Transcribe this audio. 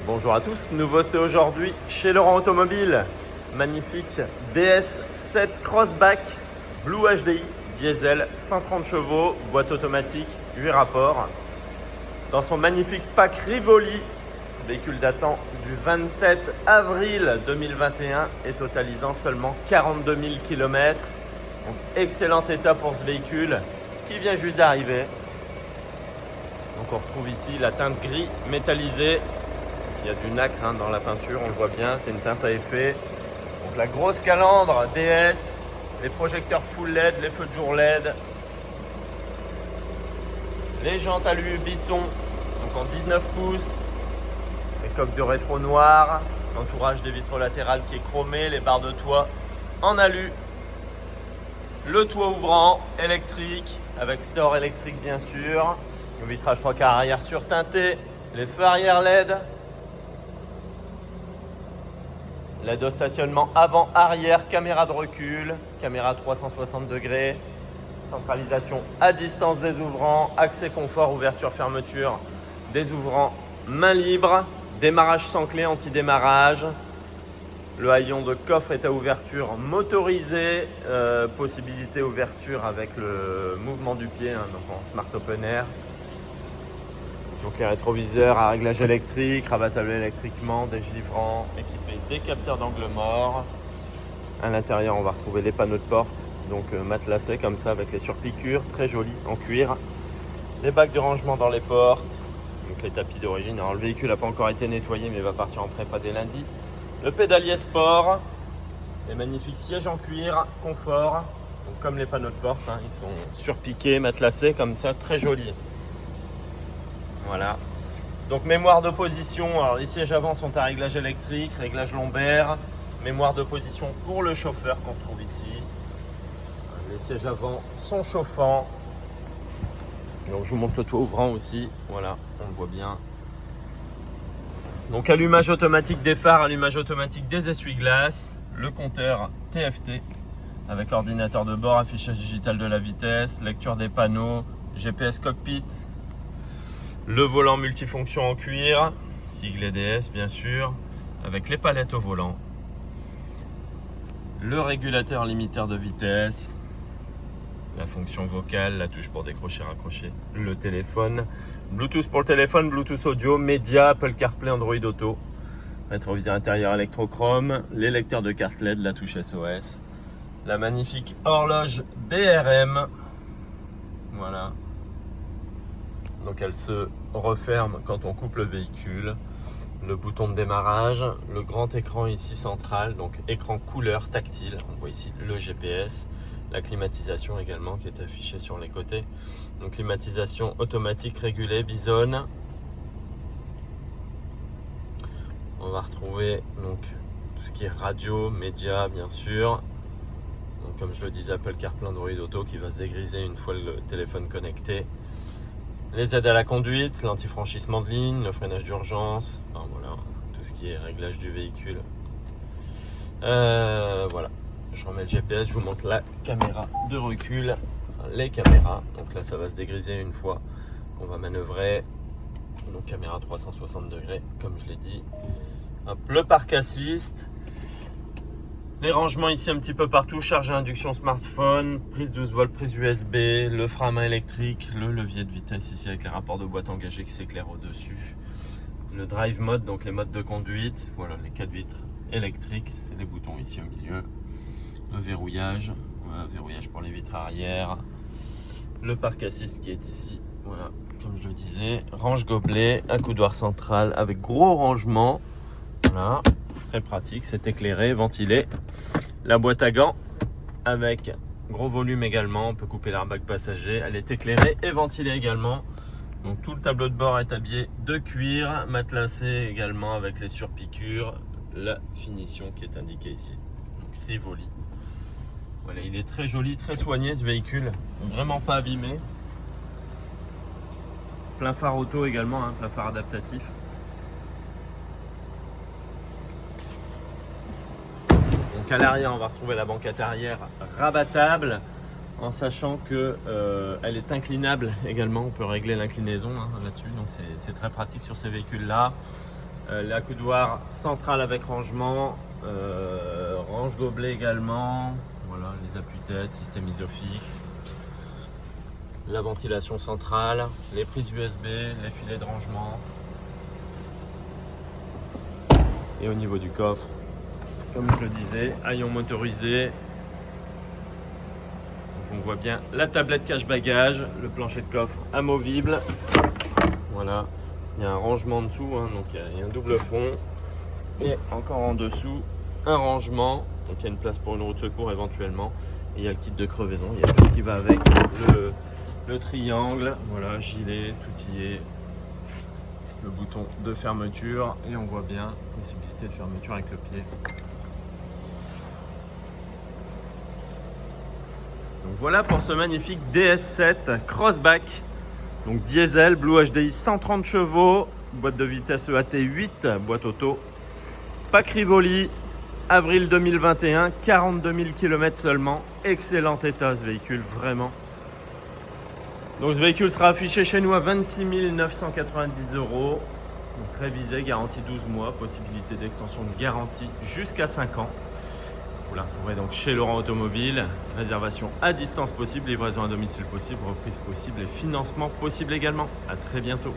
Bonjour à tous, nouveauté aujourd'hui chez Laurent Automobile. Magnifique DS7 Crossback Blue HDI diesel, 130 chevaux, boîte automatique, 8 rapports. Dans son magnifique pack Rivoli, véhicule datant du 27 avril 2021 et totalisant seulement 42 000 km. Donc excellent état pour ce véhicule qui vient juste d'arriver. Donc on retrouve ici la teinte gris métallisée. Il y a du nacre dans la peinture, on le voit bien, c'est une teinte à effet. Donc la grosse calandre DS, les projecteurs full LED, les feux de jour LED, les jantes alu Biton, donc en 19 pouces, les coques de rétro noir, l'entourage des vitres latérales qui est chromé, les barres de toit en alu, le toit ouvrant électrique avec store électrique bien sûr, le vitrage 3/4 arrière surteinté, les feux arrière LED. LED au stationnement avant-arrière, caméra de recul, caméra 360 degrés, centralisation à distance des ouvrants, accès confort, ouverture, fermeture des ouvrants, main libre, démarrage sans clé, anti-démarrage. Le haillon de coffre est à ouverture motorisée, possibilité ouverture avec le mouvement du pied, donc en Smart Open Air. Donc les rétroviseurs à réglage électrique, rabattables électriquement, dégivrants, équipés des capteurs d'angle mort. À l'intérieur, on va retrouver les panneaux de porte, donc matelassés comme ça avec les surpiqûres, très jolis en cuir. Les bacs de rangement dans les portes, donc les tapis d'origine. Alors le véhicule n'a pas encore été nettoyé mais va partir en prépa dès lundi. Le pédalier sport, les magnifiques sièges en cuir, confort, donc comme les panneaux de porte, ils sont surpiqués, matelassés comme ça, très jolis. Voilà. Donc mémoire de position, alors les sièges avant sont à réglage électrique, réglage lombaire, mémoire de position pour le chauffeur qu'on trouve ici. Les sièges avant sont chauffants. Donc je vous montre le toit ouvrant aussi, voilà, on le voit bien. Donc allumage automatique des phares, allumage automatique des essuie-glaces, le compteur TFT avec ordinateur de bord, affichage digital de la vitesse, lecture des panneaux, GPS cockpit. Le volant multifonction en cuir, sigle EDS bien sûr, avec les palettes au volant. Le régulateur limiteur de vitesse, la fonction vocale, la touche pour décrocher, raccrocher le téléphone, Bluetooth pour le téléphone, Bluetooth audio, média, Apple CarPlay, Android Auto, rétroviseur intérieur électrochrome, les lecteurs de carte LED, la touche SOS, la magnifique horloge DRM, voilà. Donc elle se referme quand on coupe le véhicule. Le bouton de démarrage, le grand écran ici central, donc écran couleur tactile. On voit ici le GPS, la climatisation également qui est affichée sur les côtés. Donc climatisation automatique régulée, bisonne. On va retrouver donc tout ce qui est radio, médias bien sûr. Donc comme je le disais, Apple CarPlay, Android Auto qui va se dégriser une fois le téléphone connecté. Les aides à la conduite, l'antifranchissement de ligne, le freinage d'urgence, enfin, voilà, tout ce qui est réglage du véhicule. Voilà, je remets le GPS, je vous montre la caméra de recul, enfin, les caméras. Donc là, ça va se dégriser une fois qu'on va manœuvrer. Donc caméra 360 degrés, comme je l'ai dit. Hop, le parc assist. Les rangements ici un petit peu partout, charge à induction smartphone, prise 12 volts, prise USB, le frein à main électrique, le levier de vitesse ici avec les rapports de boîte engagés qui s'éclairent au-dessus. Le drive mode, donc les modes de conduite, voilà les 4 vitres électriques, c'est les boutons ici au milieu. Le verrouillage, voilà, verrouillage pour les vitres arrière. Le parc assist qui est ici, voilà, comme je le disais. Range gobelet, accoudoir central avec gros rangement, voilà. Très pratique, c'est éclairé, ventilé. La boîte à gants avec gros volume également, on peut couper l'airbag passager, elle est éclairée et ventilée également. Donc tout le tableau de bord est habillé de cuir, matelassé également avec les surpiqûres, la finition qui est indiquée ici. Donc Rivoli. Voilà, il est très joli, très soigné ce véhicule, vraiment pas abîmé. Plein phare auto également, plein phare adaptatif. Donc à l'arrière, on va retrouver la banquette arrière rabattable, en sachant que elle est inclinable également. On peut régler l'inclinaison là-dessus, donc c'est très pratique sur ces véhicules-là. L'accoudoir central avec rangement, range gobelet également. Voilà, les appuis-têtes, système Isofix. La ventilation centrale, les prises USB, les filets de rangement. Et au niveau du coffre, comme je le disais, haillons motorisés. Donc on voit bien la tablette cache-bagages, le plancher de coffre amovible. Voilà, il y a un rangement en dessous, hein, donc il y a un double fond. Et encore en dessous, un rangement. Donc il y a une place pour une roue de secours éventuellement. Et il y a le kit de crevaison, il y a tout ce qui va avec. Le triangle, voilà, gilet, tout y est. Le bouton de fermeture et on voit bien possibilité de fermeture avec le pied. Donc voilà pour ce magnifique DS7 Crossback, donc diesel, Blue HDI 130 chevaux, boîte de vitesse EAT 8, boîte auto, pack Rivoli, avril 2021, 42 000 km seulement, excellent état ce véhicule, vraiment. Donc ce véhicule sera affiché chez nous à 26 990 €, donc révisé, garantie 12 mois, possibilité d'extension de garantie jusqu'à 5 ans. Vous la retrouverez donc chez Laurent Automobile, réservation à distance possible, livraison à domicile possible, reprise possible et financement possible également. À très bientôt.